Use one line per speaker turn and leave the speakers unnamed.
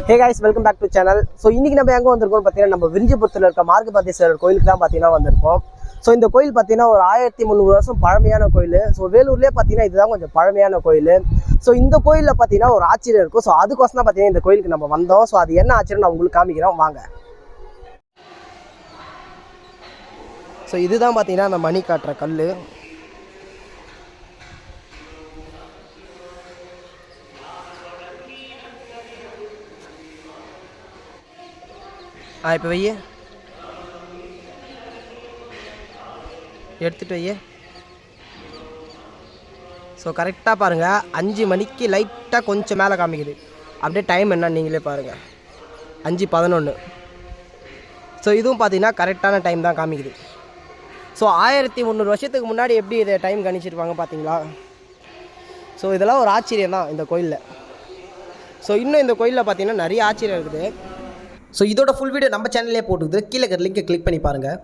Hey guys, welcome back to channel. So இன்னைக்கு நம்ம எங்க வந்திருக்கோம் பாத்தீங்கன்னா நம்ம விரிஞ்சிபுரத்துல இருக்க மார்கபாதீஸ்வரர் கோயிலுக்கு தான் பாத்தீங்கன்னா வந்திருக்கோம். ஸோ இந்த கோயில் பார்த்தீங்கன்னா ஒரு 1300 வருஷம் பழமையான கோயில். ஸோ வேலூர்லேயே பார்த்தீங்கன்னா இதுதான் கொஞ்சம் பழமையான கோயில். ஸோ இந்த கோயிலில் பார்த்தீங்கன்னா ஒரு ஆச்சரியம் இருக்கும். ஸோ அதுக்கோசம் தான் பார்த்தீங்கன்னா இந்த கோயிலுக்கு நம்ம வந்தோம். ஸோ அது என்ன ஆச்சரியம் நான் உங்களுக்கு காமிக்கிறோம் வாங்க. ஸோ இதுதான் பார்த்தீங்கன்னா அந்த மணி காட்டுற கல். இப்போ வையே எடுத்துகிட்டு வையே. ஸோ கரெக்டாக பாருங்கள் 5 மணிக்கு லைட்டாக கொஞ்சம் மேலே காமிக்குது. அப்படியே டைம் என்ன நீங்களே பாருங்கள் 5:11. ஸோ இதுவும் பார்த்தீங்கன்னா கரெக்டான டைம் தான் காமிக்குது. ஸோ 1300 வருஷத்துக்கு முன்னாடி எப்படி இதை டைம் கணிச்சிருப்பாங்க பார்த்தீங்களா? ஸோ இதெல்லாம் ஒரு ஆச்சரியம் தான் இந்த கோயிலில். ஸோ இன்னும் இந்த கோயிலில் பார்த்தீங்கன்னா நிறைய ஆச்சரியம் இருக்குது. ஸோ இதோட ஃபுல் வீடியோ நம்ம சேனல்லே போட்டுக்குது. கீழே இருக்கிற லிங்கை கிளிக் பண்ணி பாருங்கள்.